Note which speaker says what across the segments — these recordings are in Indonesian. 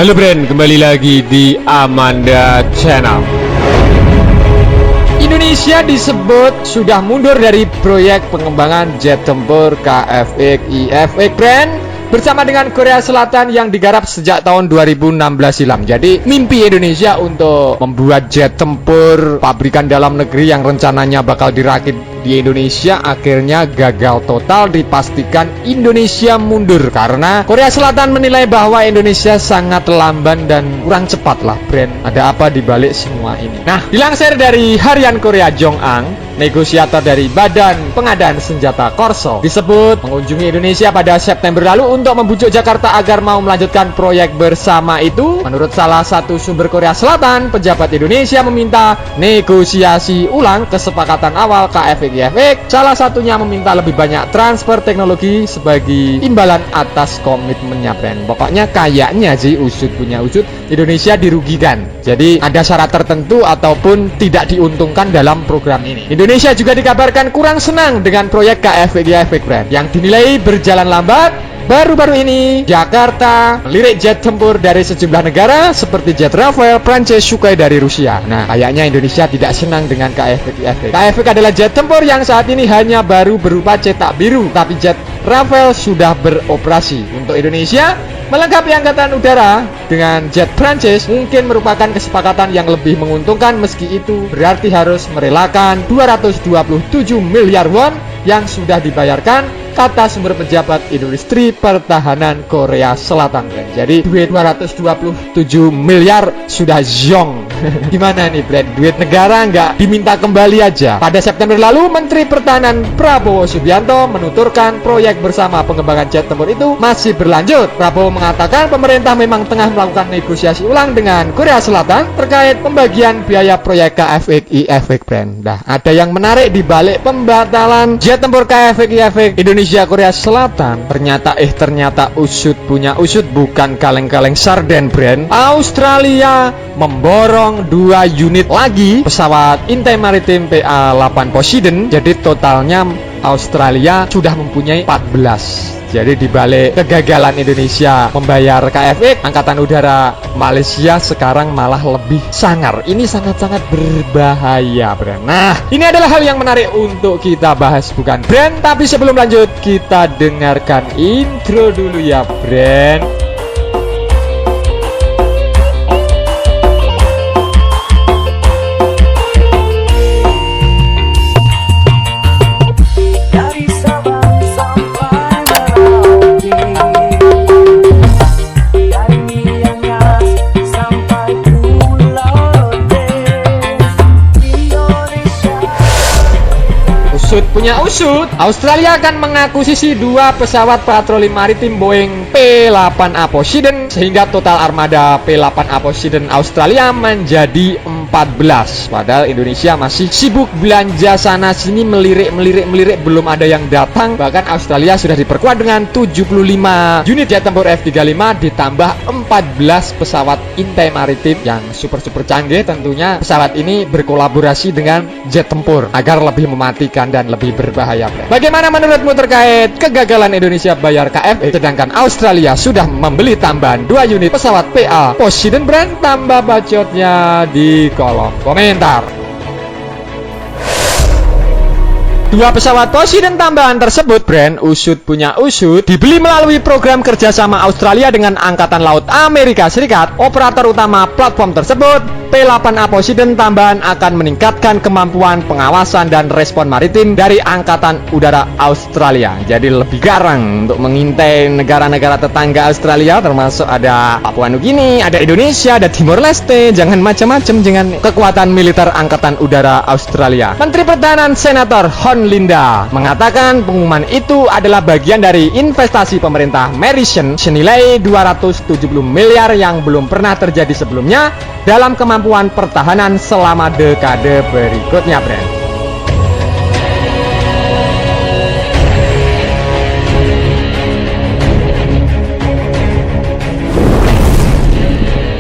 Speaker 1: Halo Brand, kembali lagi di Amanda Channel. Indonesia disebut sudah mundur dari proyek pengembangan jet tempur KFX IFX Brand bersama dengan Korea Selatan yang digarap sejak tahun 2016 silam. Jadi mimpi Indonesia untuk membuat jet tempur pabrikan dalam negeri yang rencananya bakal dirakit di Indonesia akhirnya gagal total. Dipastikan Indonesia mundur karena Korea Selatan menilai bahwa Indonesia sangat lamban dan kurang cepat lah Brand. Ada apa dibalik semua ini? Nah, dilansir dari Harian Korea Jong-ang, negosiator dari Badan Pengadaan Senjata Korso, disebut mengunjungi Indonesia pada September lalu untuk membujuk Jakarta agar mau melanjutkan proyek bersama itu. Menurut salah satu sumber Korea Selatan, pejabat Indonesia meminta negosiasi ulang kesepakatan awal KFX IFX. Salah satunya meminta lebih banyak transfer teknologi sebagai imbalan atas komitmennya Brand. Pokoknya kayaknya sih usut punya usut, Indonesia dirugikan. Jadi ada syarat tertentu ataupun tidak diuntungkan dalam program ini. Indonesia juga dikabarkan kurang senang dengan proyek KFX IFX Brand yang dinilai berjalan lambat. Baru-baru ini, Jakarta melirik jet tempur dari sejumlah negara seperti jet Rafale, Prancis, Sukhoi dari Rusia. Nah, kayaknya Indonesia tidak senang dengan KFX IFX. KFX adalah jet tempur yang saat ini hanya baru berupa cetak biru, tapi jet Rafale sudah beroperasi. Untuk Indonesia, melengkapi angkatan udara dengan jet Prancis mungkin merupakan kesepakatan yang lebih menguntungkan, meski itu berarti harus merelakan 227 miliar won yang sudah dibayarkan, kata sumber pejabat industri pertahanan Korea Selatan. Jadi duit 227 miliar sudah zong. Gimana nih Brand? Duit negara nggak diminta kembali aja. Pada September lalu, Menteri Pertahanan Prabowo Subianto menuturkan proyek bersama pengembangan jet tempur itu masih berlanjut. Prabowo mengatakan pemerintah memang tengah melakukan negosiasi ulang dengan Korea Selatan terkait pembagian biaya proyek KFX IFX Brand. Nah, ada yang menarik di balik pembatalan jet tempur KFX IFX Indonesia Korea Selatan. Ternyata usut punya usut, bukan kaleng-kaleng sarden Brand. Australia memborong 2 unit lagi pesawat intai maritim PA-8 Poseidon. Jadi totalnya Australia sudah mempunyai 14. Jadi dibalik kegagalan Indonesia membayar KFX, Angkatan Udara Malaysia sekarang malah lebih sangar. Ini sangat-sangat berbahaya Brand. Nah, ini adalah hal yang menarik untuk kita bahas bukan Brand. Tapi sebelum lanjut, kita dengarkan intro dulu ya Brand. Punya usut, Australia akan mengakuisisi 2 pesawat patroli maritim Boeing P-8A Poseidon sehingga total armada P-8A Poseidon Australia menjadi 14. Padahal Indonesia masih sibuk belanja sana sini, melirik belum ada yang datang. Bahkan Australia sudah diperkuat dengan 75 unit jet tempur F-35 ditambah 14 pesawat intai maritim yang super canggih. Tentunya pesawat ini berkolaborasi dengan jet tempur agar lebih mematikan dan lebih berbahaya. Bagaimana menurutmu terkait kegagalan Indonesia bayar KFX sedangkan Australia sudah membeli tambahan 2 unit pesawat PA Poseidon Brand? Tambah bacotnya di kolom komentar. 2 pesawat Poseidon tambahan tersebut Brand, usut punya usut, dibeli melalui program kerjasama Australia dengan Angkatan Laut Amerika Serikat. Operator utama platform tersebut, P-8A Poseidon tambahan akan meningkatkan kemampuan pengawasan dan respon maritim dari Angkatan Udara Australia. Jadi lebih garang untuk mengintai negara-negara tetangga Australia, termasuk ada Papua Nugini, ada Indonesia, ada Timor Leste. Jangan macam-macam dengan kekuatan militer Angkatan Udara Australia. Menteri Pertahanan Senator Hon Linda mengatakan pengumuman itu adalah bagian dari investasi pemerintah Malaysia senilai 270 miliar yang belum pernah terjadi sebelumnya dalam kemampuan pertahanan selama dekade berikutnya Brand.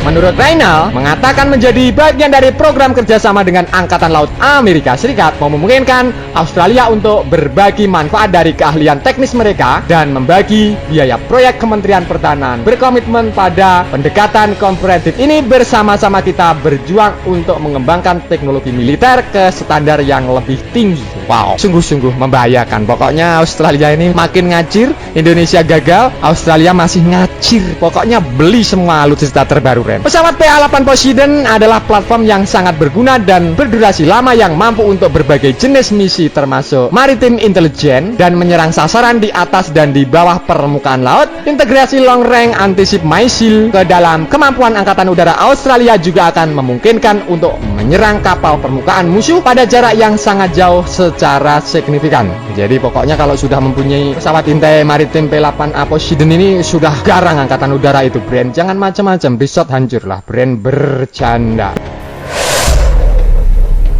Speaker 1: Menurut Menurut Reynal, mengatakan menjadi bagian dari program kerjasama dengan Angkatan Laut Amerika Serikat memungkinkan Australia untuk berbagi manfaat dari keahlian teknis mereka dan membagi biaya proyek Kementerian Pertahanan. Berkomitmen pada pendekatan komprehensif ini, bersama-sama kita berjuang untuk mengembangkan teknologi militer ke standar yang lebih tinggi. Wow, sungguh-sungguh membahayakan. Pokoknya Australia ini makin ngacir, Indonesia gagal, Australia masih ngacir. Pokoknya beli semua alutsista terbaru, Ren. Pesawat PA-8 Poseidon adalah platform yang sangat berguna dan berdurasi lama yang mampu untuk berbagai jenis misi termasuk maritime intelligence dan menyerang sasaran di atas dan di bawah permukaan laut. Integrasi long range anti-ship missile ke dalam kemampuan Angkatan Udara Australia juga akan memungkinkan untuk menyerang kapal permukaan musuh pada jarak yang sangat jauh secara signifikan. Jadi pokoknya kalau sudah mempunyai pesawat intai maritim P-8A Poseidon ini sudah garang Angkatan Udara itu, brand. Jangan macam-macam, resort hancurlah, brand bercanda.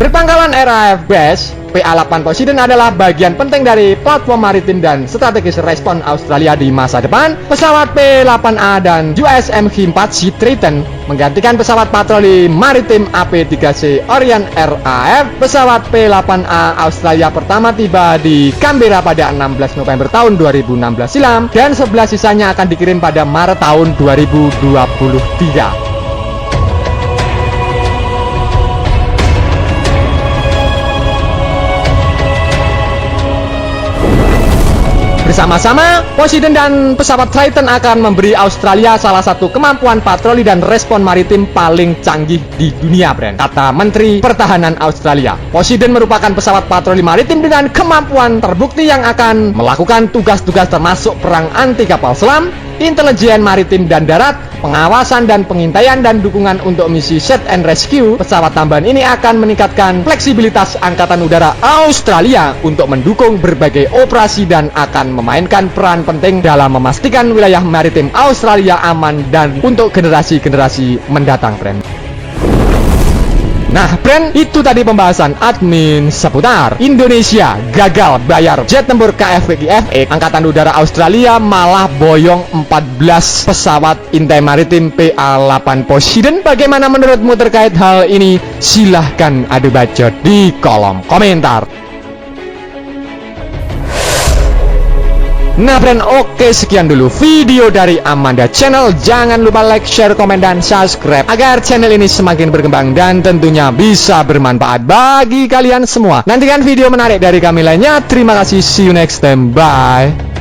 Speaker 1: Berpangkalan RAF Base, PA-8 Poseidon adalah bagian penting dari platform maritim dan strategis respon Australia di masa depan. Pesawat P-8A dan USMH-4 Sea Triton menggantikan pesawat patroli maritim AP-3C Orion RAF. Pesawat P-8A Australia pertama tiba di Canberra pada 16 November tahun 2016 silam dan 11 sisanya akan dikirim pada Maret tahun 2023. Bersama-sama, Poseidon dan pesawat Triton akan memberi Australia salah satu kemampuan patroli dan respon maritim paling canggih di dunia, brand, kata Menteri Pertahanan Australia. Poseidon merupakan pesawat patroli maritim dengan kemampuan terbukti yang akan melakukan tugas-tugas termasuk perang anti kapal selam, intelijen maritim dan darat, pengawasan dan pengintaian, dan dukungan untuk misi search and rescue. Pesawat tambahan ini akan meningkatkan fleksibilitas Angkatan Udara Australia untuk mendukung berbagai operasi dan akan memainkan peran penting dalam memastikan wilayah maritim Australia aman dan untuk generasi-generasi mendatang, brand. Nah, brand, itu tadi pembahasan admin seputar Indonesia gagal bayar jet tempur KFWI-FX. Angkatan Udara Australia malah boyong 14 pesawat intai maritim PA-8 Poseidon. Bagaimana menurutmu terkait hal ini? Silahkan adu bacot di kolom komentar. Nah, brand, oke, sekian dulu video dari Amanda Channel. Jangan lupa like, share, komen, dan subscribe agar channel ini semakin berkembang dan tentunya bisa bermanfaat bagi kalian semua. Nantikan video menarik dari kami lainnya. Terima kasih, see you next time, bye.